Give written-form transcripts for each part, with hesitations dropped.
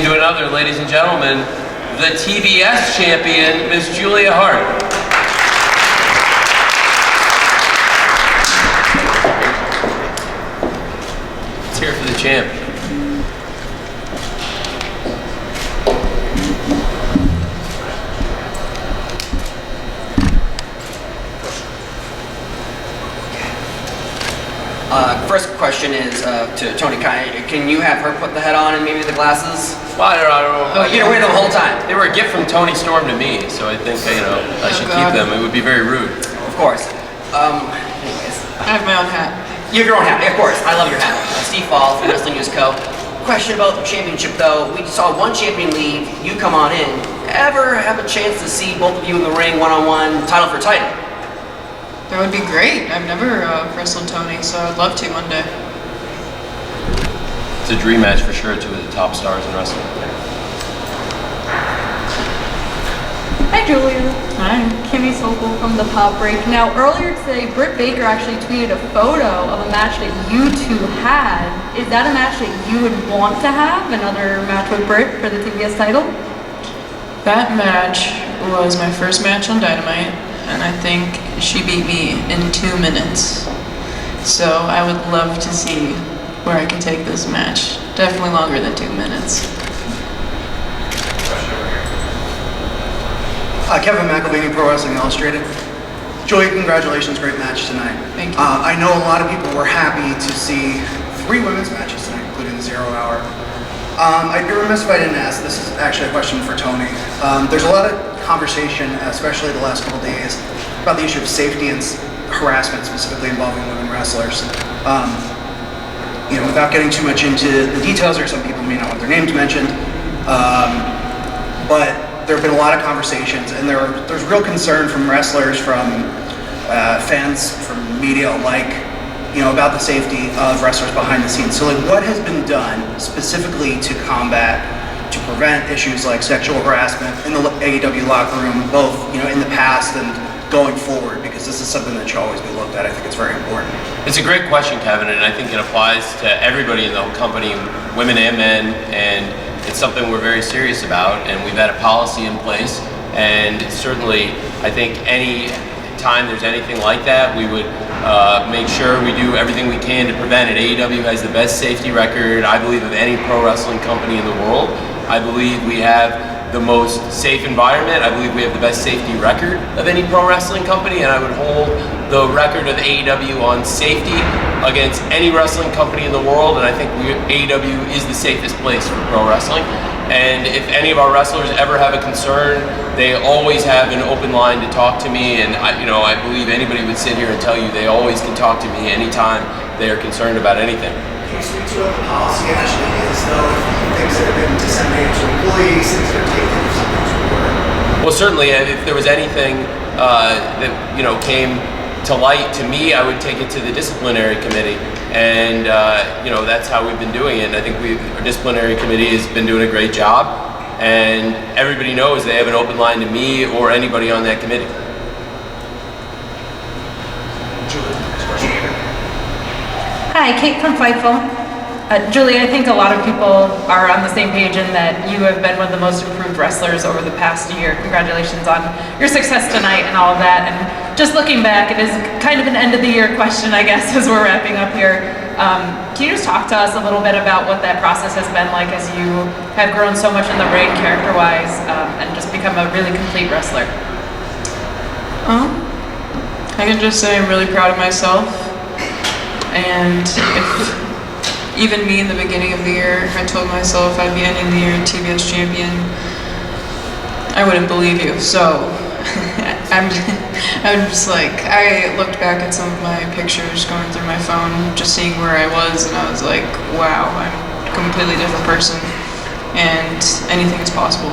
to another, ladies and gentlemen, the TBS champion, Miss Julia Hart. Let's hear it for the champ. First question is to Tony. Can you have her put the head on and maybe the glasses? Well, I don't know. You're gonna wear them the whole time. They were a gift from Tony Storm to me, so I think I should keep them. It would be very rude. Of course. Anyways, I have my own hat. you have your own hat. Of course, I love your hat. Steve Fall from Wrestling News Co. Question about the championship though. We saw one champion leave. You come on in. Ever have a chance to see both of you in the ring, one-on-one, title for title? That would be great. I've never wrestled Tony, so I'd love to one day. It's a dream match for sure, two of the top stars in wrestling. Hi Julia. Hi. Kimmy Sokol from The Pop Break. Now earlier today, Britt Baker actually tweeted a photo of a match that you two had. Is that a match that you would want to have? Another match with Britt for the TBS title? That match was my first match on Dynamite, and I think she beat me in 2 minutes. So I would love to see where I can take this match. Definitely longer than 2 minutes. Kevin McElvaney, Pro Wrestling Illustrated. Julia, congratulations, great match tonight. Thank you. I know a lot of people were happy to see 3 women's matches tonight, including the 0 Hour. I'd be remiss if I didn't ask, this is actually a question for Tony. There's a lot of conversation, especially the last couple days, about the issue of safety and harassment, specifically involving women wrestlers. Without getting too much into the details, or some people may not want their names mentioned, but there have been a lot of conversations, and there's real concern from wrestlers, from fans, from media alike, about the safety of wrestlers behind the scenes. So, what has been done specifically to prevent issues like sexual harassment in the AEW locker room, both in the past and going forward? Because this is something that should always be looked at. I think it's very important. It's a great question, Kevin, and I think it applies to everybody in the company, women and men, and it's something we're very serious about, and we've had a policy in place, and certainly I think any time there's anything like that, we would make sure we do everything we can to prevent it. AEW has the best safety record, I believe, of any pro wrestling company in the world. I believe we have the most safe environment. I believe we have the best safety record of any pro wrestling company, and I would hold the record of AEW on safety against any wrestling company in the world, and I think AEW is the safest place for pro wrestling. And if any of our wrestlers ever have a concern, they always have an open line to talk to me, and I believe anybody would sit here and tell you they always can talk to me anytime they are concerned about anything. Can you speak to what the policy actually is, though, things that have been disseminated to employees, things that are taken or something to work? Well, certainly, if there was anything that came to light to me, I would take it to the disciplinary committee, and that's how we've been doing it. And I think our disciplinary committee has been doing a great job, and everybody knows they have an open line to me or anybody on that committee. Hi, Kate from Fightful. Julie, I think a lot of people are on the same page in that you have been one of the most improved wrestlers over the past year. Congratulations on your success tonight and all of that. And just looking back, it is kind of an end of the year question, I guess, as we're wrapping up here. Can you just talk to us a little bit about what that process has been like as you have grown so much in the ring character-wise and just become a really complete wrestler? I can just say I'm really proud of myself. And if even me in the beginning of the year, I told myself I'd be ending the year TBS champion, I wouldn't believe you. So I'm just like, I looked back at some of my pictures going through my phone, just seeing where I was, and I was like, wow, I'm a completely different person, and anything is possible.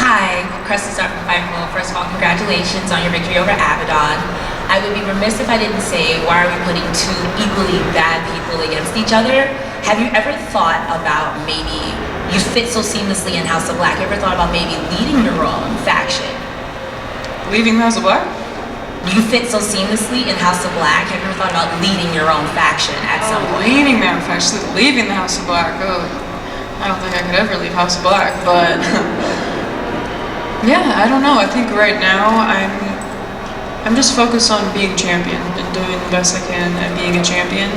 Hi, Crystal Star from Fightful. First of all, congratulations on your victory over Abaddon. I would be remiss if I didn't say, why are we putting two equally bad people against each other? Have you ever thought about maybe, you fit so seamlessly in House of Black, you ever thought about maybe leading your own faction? Leaving the House of Black? you fit so seamlessly in House of Black. Have you ever thought about leading your own faction at some point? Leading my own faction, leaving the House of Black. Oh, I don't think I could ever leave House of Black, but yeah, I don't know. I think right now I'm just focused on being champion and doing the best I can at being a champion.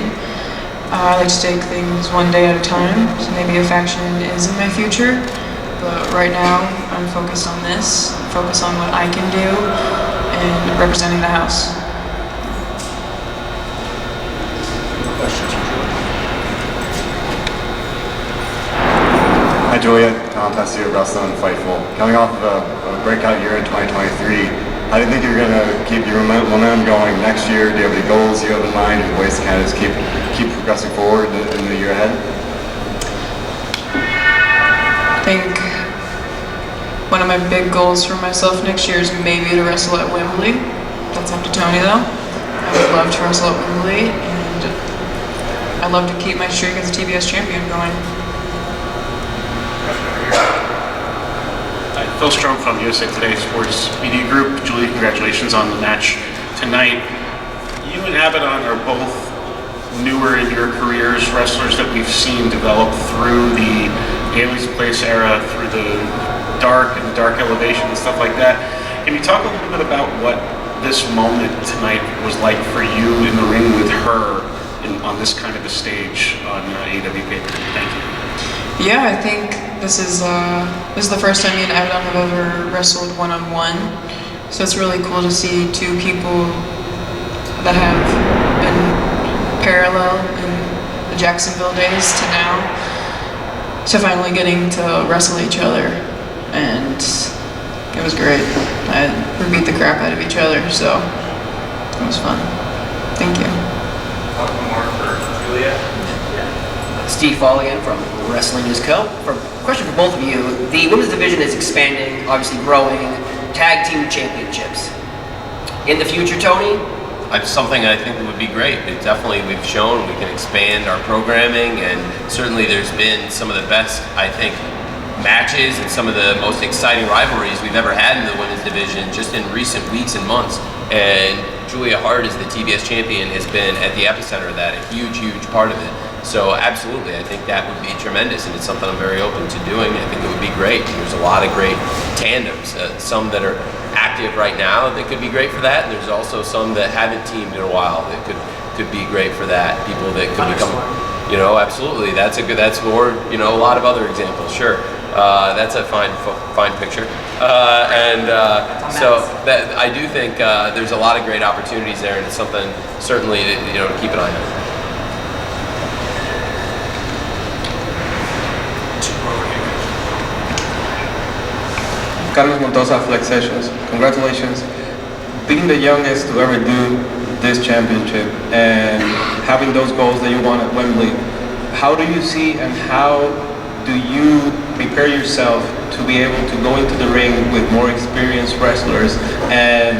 I like to take things one day at a time, so maybe a faction is in my future, but right now I'm focused on this, focus on what I can do, and representing the house. Hi Julia, Tassia Wrestling and Fightful. Coming off of a breakout year in 2023, how do you think you're going to keep your momentum going next year? Do you have any goals you have in mind or ways to kind of just keep progressing forward in the year ahead? I think one of my big goals for myself next year is maybe to wrestle at Wembley. That's up to Tony though. I would love to wrestle at Wembley, and I'd love to keep my streak as a TBS champion going. Phil Strom from USA Today Sports Media Group. Julie, congratulations on the match tonight. You and Abaddon are both newer in your careers, wrestlers that we've seen develop through the Daily's Place era, through the dark and the dark elevation and stuff like that. Can you talk a little bit about what this moment tonight was like for you in the ring with her on this kind of a stage on AEW pay-per-view? Thank you. Yeah, I think this is the first time me and Abaddon have ever wrestled one-on-one. So it's really cool to see two people that have been parallel in the Jacksonville days to now, to finally getting to wrestle each other. And it was great. We beat the crap out of each other, so it was fun. Thank you. Welcome, Mark, for Julia. Steve Fall again from Wrestling News Co. Question for both of you. The women's division is expanding, obviously growing, tag team championships. In the future, Tony? It's something I think would be great. We've shown we can expand our programming, and certainly there's been some of the best, I think, matches and some of the most exciting rivalries we've ever had in the women's division just in recent weeks and months. And Julia Hart, as the TBS champion, has been at the epicenter of that, a huge, huge part of it. So absolutely, I think that would be tremendous, and it's something I'm very open to doing. I think it would be great. There's a lot of great tandems, some that are active right now that could be great for that, and there's also some that haven't teamed in a while that could be great for that. People that could become, absolutely. That's more, a lot of other examples. Sure, that's a fine picture, so that I do think there's a lot of great opportunities there, and it's something certainly to keep an eye on. Carlos Montosa, Flex Sessions. Congratulations. Being the youngest to ever do this championship and having those goals that you want at Wembley, how do you see and how do you prepare yourself to be able to go into the ring with more experienced wrestlers and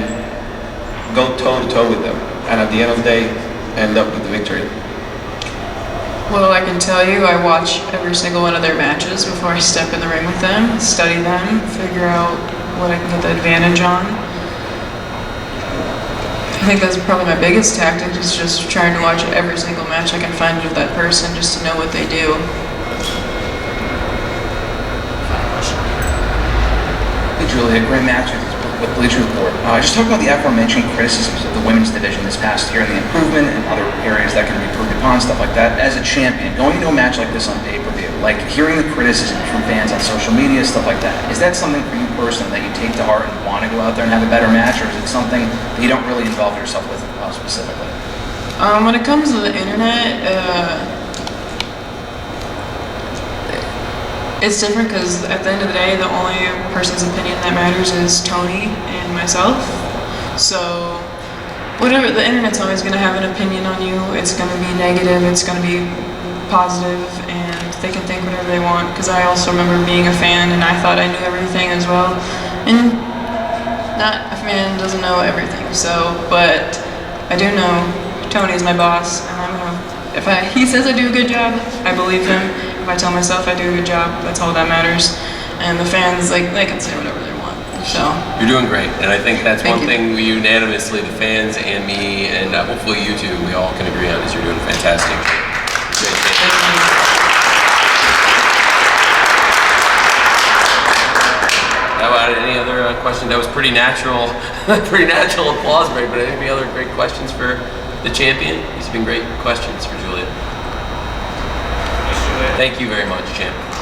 go toe-to-toe with them, and at the end of the day, end up with the victory? Well, I can tell you, I watch every single one of their matches before I step in the ring with them, study them, figure out what I can get the advantage on. I think that's probably my biggest tactic, is just trying to watch every single match I can find with that person just to know what they do. Hey Julia, great matches with Bleacher Report. Just talking about the aforementioned criticisms of the women's division this past year and the improvement in other areas that can be improved upon, stuff like that. As a champion, going into a match like this on pay-per-view, like hearing the criticism from fans on social media, stuff like that, is that something for you personally that you take to heart and want to go out there and have a better match, or is it something that you don't really involve yourself with specifically? When it comes to the internet, it's different because at the end of the day, the only person's opinion that matters is Tony and myself. So whatever, the internet's always going to have an opinion on you. It's going to be negative, it's going to be positive, and they can think whatever they want, because I also remember being a fan and I thought I knew everything as well. And not a fan doesn't know everything, but I do know Tony's my boss, and he says I do a good job, I believe him. If I tell myself I do a good job, that's all that matters. And the fans, they can say whatever they want. So You're doing great, and I think that's Thank one you. thing we unanimously, the fans and me, and hopefully you two, we all can agree on is you're doing fantastic. How about any other questions? That was pretty natural, pretty natural applause break. But any other great questions for the champion? These have been great questions for Julia. Thank you very much, champ.